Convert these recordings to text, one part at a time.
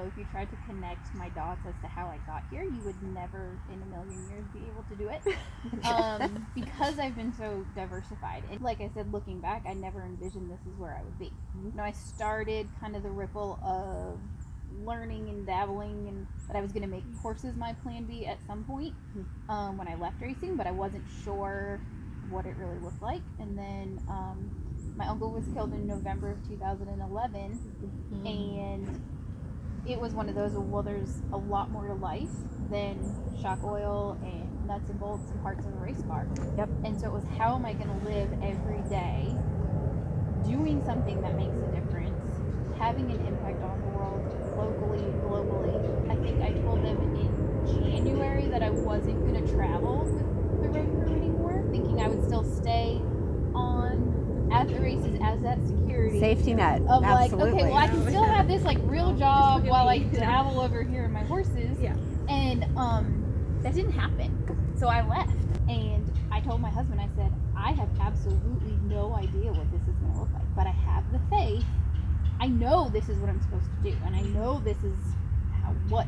if you tried to connect my dots as to how I got here, you would never in a million years be able to do it. Because I've been so diversified. And like I said, looking back, I never envisioned this is where I would be. You know, I started kind of the ripple of learning and dabbling, and that I was going to make horses my plan B at some point when I left racing, but I wasn't sure what it really looked like. And then my uncle was killed in November of 2011, and it was one of those, well, there's a lot more to life than shock oil and nuts and bolts and parts of a race car. Yep. And so it was, how am I going to live every day doing something that makes a difference, having an impact on the world, locally, globally. I think I told them in January that I wasn't going to travel with the road crew anymore, thinking I would still stay on at the races as that security Safety net. of Absolutely. like, okay, well, I can still have this like real job while I dabble over here in my horses. Yeah. And that didn't happen. So I left, and I told my husband, I said, I have absolutely no idea what this is going to look like, but I have the faith. I know this is what I'm supposed to do, and I know this is what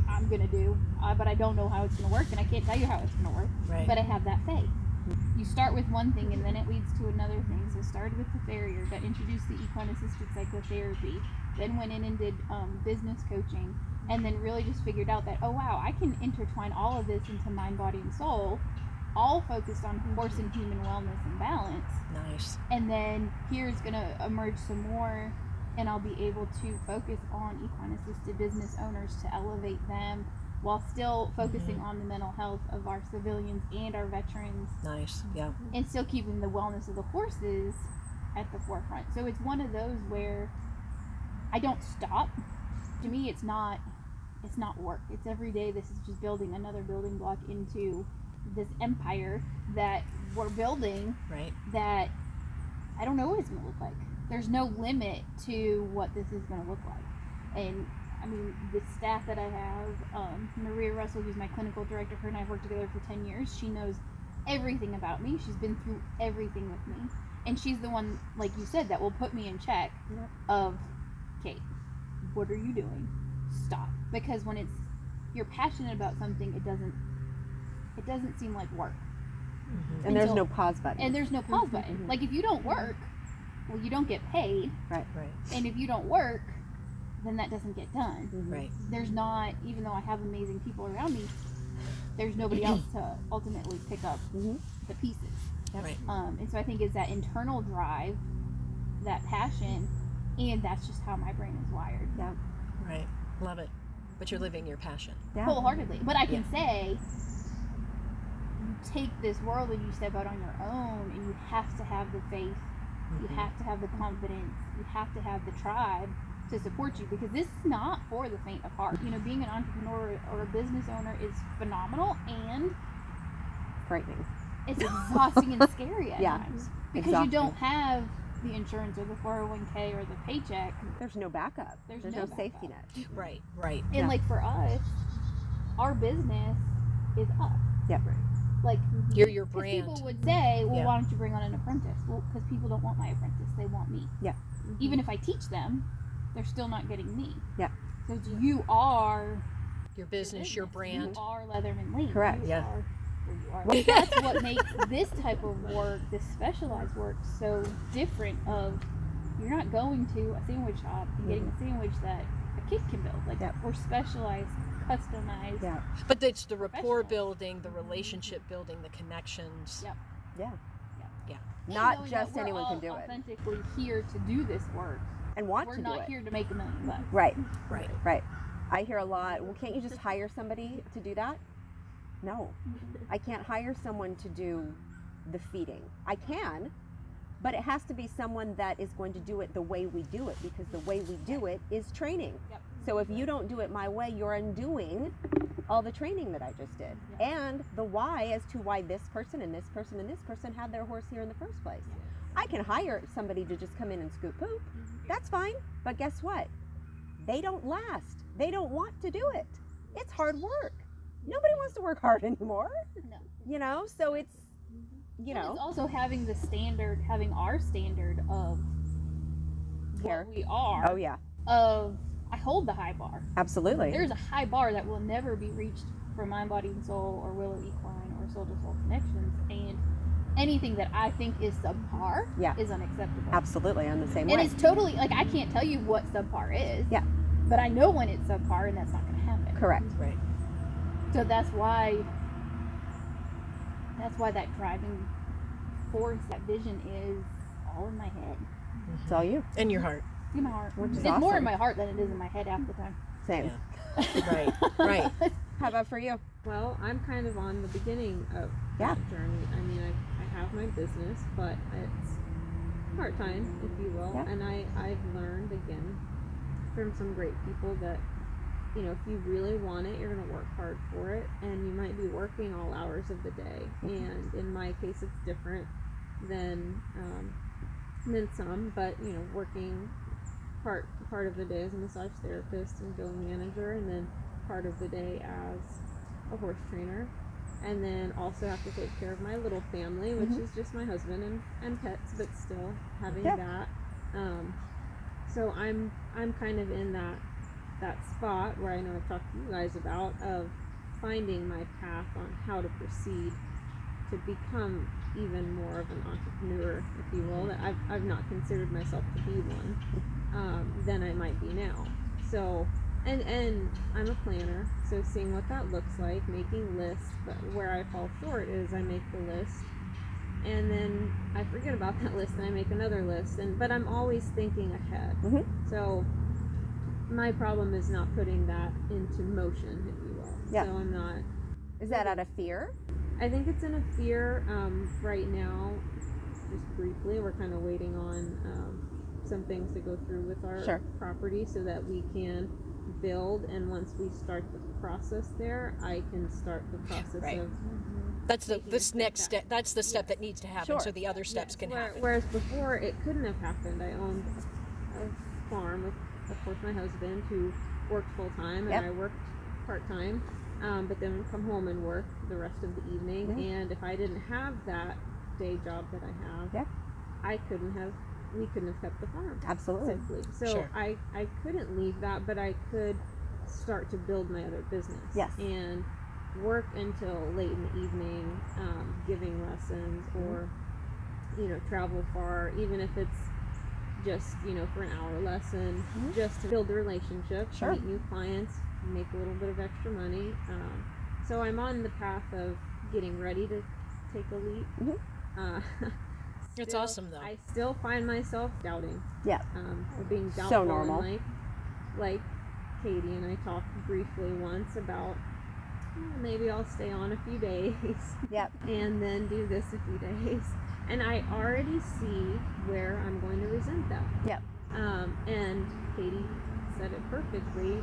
I'm going to do, but I don't know how it's going to work, and I can't tell you how it's going to work, Right. but I have that faith. You start with one thing, and then it leads to another thing. So started with the farrier, got introduced to equine-assisted psychotherapy, then went in and did business coaching, and then really just figured out that, oh wow, I can intertwine all of this into mind, body, and soul, all focused on horse and human wellness and balance. Nice. And then here's going to emerge some more, and I'll be able to focus on equine-assisted business owners to elevate them while still focusing on the mental health of our civilians and our veterans, Nice. Yeah. and still keeping the wellness of the horses at the forefront. So it's one of those where I don't stop. To me, it's not work. It's every day. This is just building another building block into this empire that we're building. Right. That I don't know what it's going to look like. There's no limit to what this is going to look like. And I mean, the staff that I have, Maria Russell, who's my clinical director, her and I have worked together for 10 years. She knows everything about me. She's been through everything with me. And she's the one, like you said, that will put me in check of, Kate, what are you doing? Stop. Because when you're passionate about something, it doesn't seem like work. And there's no pause button. And there's no pause button. Like, if you don't work, well, you don't get paid. Right. Right. And if you don't work, then that doesn't get done. Right. There's not, even though I have amazing people around me, there's nobody else to ultimately pick up the pieces. Right. And so I think it's that internal drive, that passion, and that's just how my brain is wired. Yeah. Right. Love it. But you're living your passion. Yeah. Wholeheartedly. But I can say, you take this world and you step out on your own, and you have to have the faith, you have to have the confidence, you have to have the tribe to support you, because this is not for the faint of heart. You know, being an entrepreneur or a business owner is phenomenal, and Frightening. it's exhausting and scary at Yeah. times, because Exhausting. you don't have the insurance or the 401k or the paycheck. There's no backup. There's There's no no safety net. Right. Right. And Yeah. like for us, our business is us. Yep. Like, You're your 'cause brand. people would say, well, Yeah. why don't you bring on an apprentice? Well, because people don't want my apprentice, they want me. Yeah. Even if I teach them, they're still not getting me. Yeah. So you are Your business, your brand. You are Leatherman Lee. Correct. You Yeah. are who you are. Like, that's what makes this type of work, this specialized work, so different. Of, you're not going to a sandwich shop and getting a sandwich that a kid can build. Like, Yep. we're specialized, customized. Yeah. But it's the rapport Professional. building, the relationship building, the connections. Yep. Yeah. Yeah. And Not knowing just that we're anyone can all do it. authentically here to do this work. And want We're to do not it. here to make $1 million. Right. Right. Right. I hear a lot, well, can't you just hire somebody to do that? No. I can't hire someone to do the feeding. I can, but it has to be someone that is going to do it the way we do it, because the way we do it is training. Yep. So if you don't do it my way, you're undoing all the training that I just did. Yep. And the why as to why this person and this person and this person had their horse here in the first place. I can hire somebody to just come in and scoop poop. That's fine. But guess what? They don't last. They don't want to do it. It's hard work. Nobody wants to work hard anymore. No. You know, so it's, you Well, know, it's also having the standard, having our standard of Care. what we are. oh yeah. Of I hold the high bar. Absolutely. There's a high bar that will never be reached for Mind, Body, and Soul or Willow Equine or Soul to Soul Connections, and anything that I think is subpar is unacceptable. Absolutely, I'm the same way. And it's totally, like, I can't tell you what subpar is. Yeah. But I know when it's subpar, and that's not going to happen. Correct. Right. So that's why that driving force, that vision is all in my head. It's all you. In your heart. In my heart. Which is It's awesome. more in my heart than it is in my head half the time. Same. Right. Right. How about for you? Well, I'm kind of on the beginning of that journey. I mean, I have my business, but it's part-time, if you will. Yeah. And I've learned, again, from some great people that, you know, if you really want it, you're going to work hard for it. And you might be working all hours of the day. And in my case, it's different than some. But, you know, working part of the day as a massage therapist and billing manager, and then part of the day as a horse trainer, and then also have to take care of my little family, which is just my husband and pets, but still having that. So I'm kind of in that spot where I know I've talked to you guys about, of finding my path on how to proceed to become even more of an entrepreneur, if you will. That I've not considered myself to be one than I might be now. So and I'm a planner, so seeing what that looks like, making lists, but where I fall short is I make the list and then I forget about that list and I make another list, but I'm always thinking ahead. So my problem is not putting that into motion, if you will. Yeah. So I'm not. Is that out of fear? I think it's in a fear right now. Just briefly, we're kind of waiting on some things to go through with our property so that we can build, and once we start the process there, I can start the process of that's this next step. That's the step that needs to happen, so the other steps can happen. Whereas before it couldn't have happened. I owned a farm with, of course, my husband, who worked full time, and I worked part time, but then would come home and work the rest of the evening. And if I didn't have that day job that I have, we couldn't have kept the farm. Absolutely. Simply. So I couldn't leave that, but I could start to build my other business. Yes. And work until late in the evening, giving lessons, or, you know, travel far, even if it's just, you know, for an hour lesson, just to build the relationship, meet new clients, make a little bit of extra money. So I'm on the path of getting ready to take a leap. It's awesome, though. I still find myself doubting. Yeah. Being doubtful. So normal. And like Katie and I talked briefly once about, maybe I'll stay on a few days. Yep. And then do this a few days. And I already see where I'm going to resent that. Yep. And Katie said it perfectly.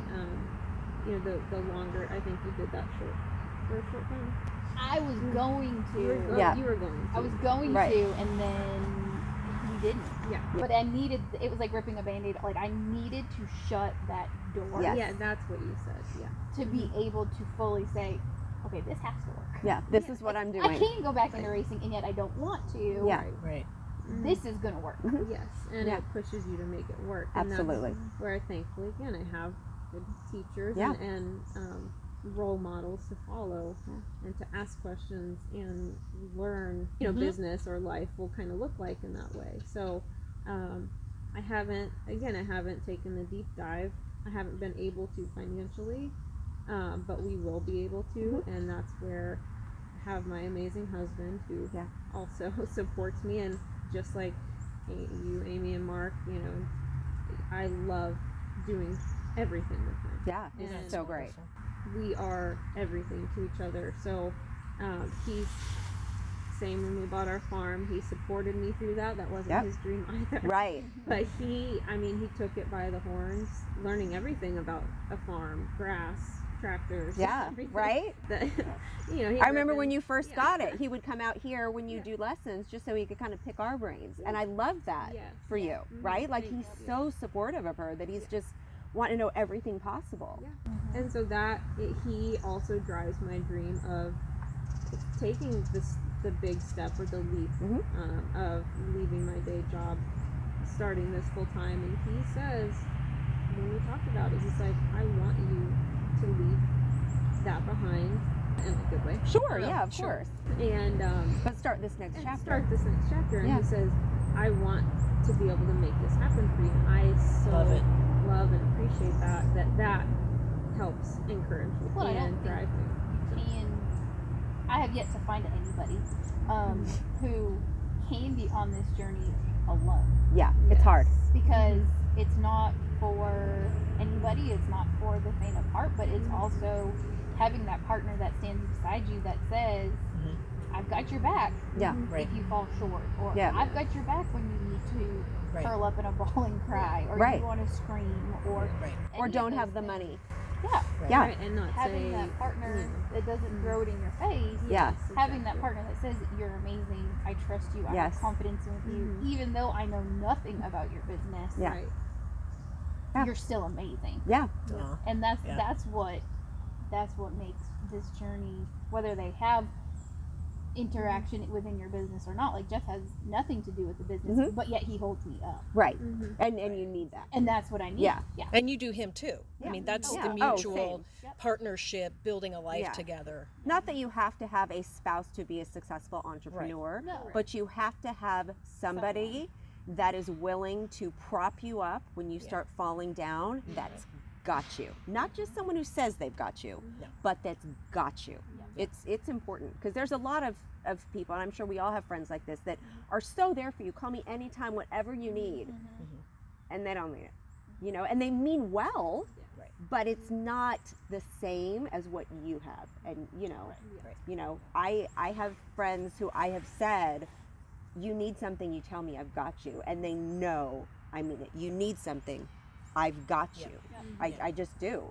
You know, the longer, I think you did that for a short time. I was going to. You were going to. I was going to, and then we didn't. Yeah. But I needed, it was like ripping a Band-Aid. Like, I needed to shut that door. Yes. Yeah, that's what you said. Yeah. To be able to fully say, okay, this has to work. Yeah, this is what I'm doing. I can't go back into racing, and yet I don't want to. Yeah. Right. This is going to work. Yes, and it pushes you to make it work. And Absolutely. that's where, thankfully, again, I have good teachers and role models to follow and to ask questions and learn, you know, business or life will kind of look like in that way. So I haven't taken the deep dive. I haven't been able to financially, but we will be able to, and that's where I have my amazing husband who also supports me, and just like you, Amy, and Mark, you know, I love doing everything with him. Yeah, it's so great. We are everything to each other. So he's same when we bought our farm. He supported me through that. That wasn't his dream either. Right. But he took it by the horns, learning everything about a farm, grass, tractors. Yeah, right? That, you know, I remember when you first got it, he would come out here when you do lessons just so he could kind of pick our brains. And I love that for you, right? Like, he's so supportive of her that he's just wanting to know everything possible. Yeah. And so he also drives my dream of taking the big step or the leap of leaving my day job, starting this full time. And he says many talked about is it's like, I want you to leave that behind in a good way. Sure, yeah, of Sure. course. And But start this next chapter. start this next chapter. And Yeah. he says, I want to be able to make this happen for you. And I so Love it. love and appreciate that helps encourage me Well, I don't and think drive me. And I have yet to find anybody who can be on this journey alone, Yeah, it's hard. because it's not for anybody, it's not for the faint of heart, but it's also having that partner that stands beside you that says, I've got your back Yeah. Right. if you fall short, or Yeah. I've got your back when you need to Right. curl up in a ball and cry, or Right. you want to scream, or Right. Or any don't of have those the things. money. Yeah, Yeah. Right, and not having say, that partner you know, that doesn't throw it in your face. Yeah. Having that partner that says, you're amazing, I trust you, I Yes. have confidence with you, Mhm. even though I know nothing about your business, Yeah. Right. Yeah. you're still amazing. Yeah. Aw. And that's Yeah. that's what makes this journey, whether they have interaction within your business or not. Like, Jeff has nothing to do with the business, Mhm. but yet he holds me up, Right. Mhm. And you need that. and that's what I need. Yeah. Yeah. And you do him too. Yeah. I mean, that's Yeah. the Oh, mutual same. Yep. partnership, building a life Yeah. together. Not that you have to have a spouse to be a successful entrepreneur, No. but you have to have somebody that is willing to prop you up when you Yeah. start falling down, that's got you. Not just someone who says they've got you, No. but that's got you. It's important, because there's a lot of people, and I'm sure we all have friends like this, that are so there for you. Call me anytime, whatever you need. And they don't mean it. You know, and they mean well, Right. but it's not the same as what you have. And Right. you know, I have friends who I have said, you need something, you tell me, I've got you. And they know I mean it. You need something, I've got Yeah. you. Yeah. I just do.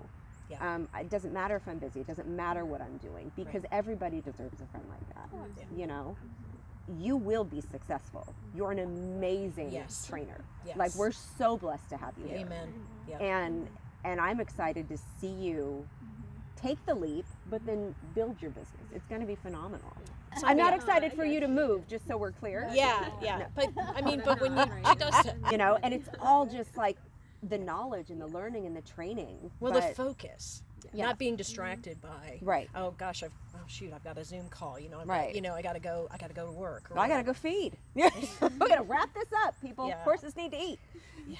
Yeah. It doesn't matter if I'm busy. It doesn't matter what I'm doing, because everybody deserves a friend like that. Yeah. You know, you will be successful. You're an amazing Yes. trainer. Yes. Like, we're so blessed to have you here. Amen. Yeah. And I'm excited to see you take the leap, but then build your business. It's going to be phenomenal. I'm not excited for you to move, just so we're clear. Yeah, yeah. But I mean, but when she does that, You know, and it's all just like the knowledge and the learning and the training. well, but, the focus, Yeah. not being distracted by, Right. oh gosh, I've got a Zoom call. You know, Right. I got to go to work. Or I gotta go feed. We're gonna wrap this up, people. Yeah. Horses need to eat.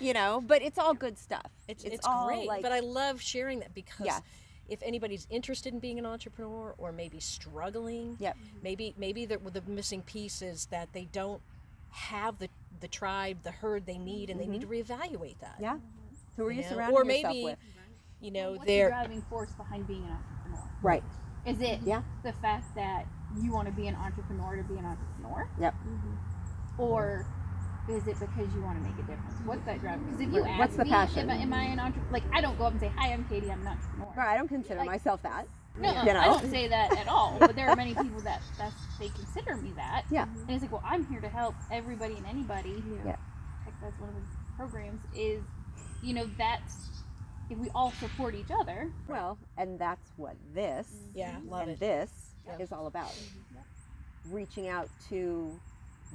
You know, but it's all good stuff. It's all great, like, but I love sharing that, because Yeah. if anybody's interested in being an entrepreneur, or maybe struggling, Yep. maybe the missing piece is that they don't have the tribe, the herd they need, and they need to reevaluate that. yeah. Who are you know, surrounding or yourself maybe, with? you know, What's the they're driving force behind being an entrepreneur? Right. Is it Yeah. the fact that you want to be an entrepreneur to be an entrepreneur? Yep. Or is it because you want to make a difference? What's that driving? Because if you Right. ask What's the me, passion? am I an entrepreneur? Like, I don't go up and say, hi, I'm Katie, I'm an entrepreneur. Right, I don't consider Like- myself that. No, You know? I don't say that at all. But there are many people they consider me that. Yeah. And it's like, well, I'm here to help everybody and anybody. Yeah. Heck, that's one of the programs is, you know, that's, if we all support each other. Well, and that's what this love and it. this Yeah. is all about. Reaching out to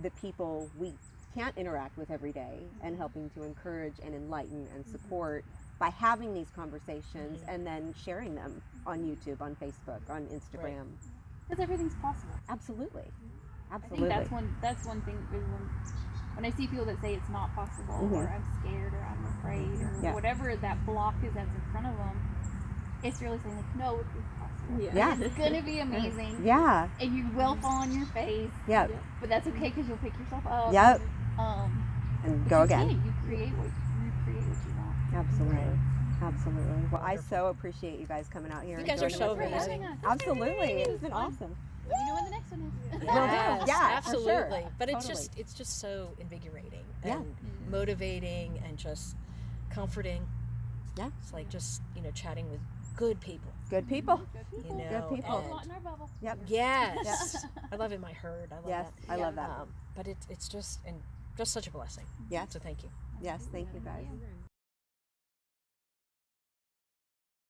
the people we can't interact with every day, and helping to encourage and enlighten and support by having these conversations, and then sharing them on YouTube, on Facebook, on Instagram. Because everything's possible. Absolutely. I Absolutely. think that's one thing is when I see people that say it's not possible, or I'm scared, or I'm afraid, or Yeah. whatever that block is that's in front of them, it's really saying like, no, it's possible. Yeah. It's gonna be amazing. Yeah. And you will fall on your face, Yep. but that's okay because you'll pick yourself up. Yep. But And go you again. can. You create what you want. Absolutely. Absolutely. Well, I so appreciate you guys coming out here. You and guys are joining so us for this. amazing. Absolutely. It's been Fun. awesome. Let me know when the next one is. Will do. Yes, Yeah, for absolutely. sure. But it's Totally. just so invigorating Yeah. and motivating and just comforting. Yeah. It's like just, chatting with good people. Good people. Good You people. know, Good people. All and- caught in our bubble. Yep. Yes. I love it, my herd. I love Yes, that. I love that. But it's just such a blessing. Yes. So thank you. Yes, thank you guys. Yeah.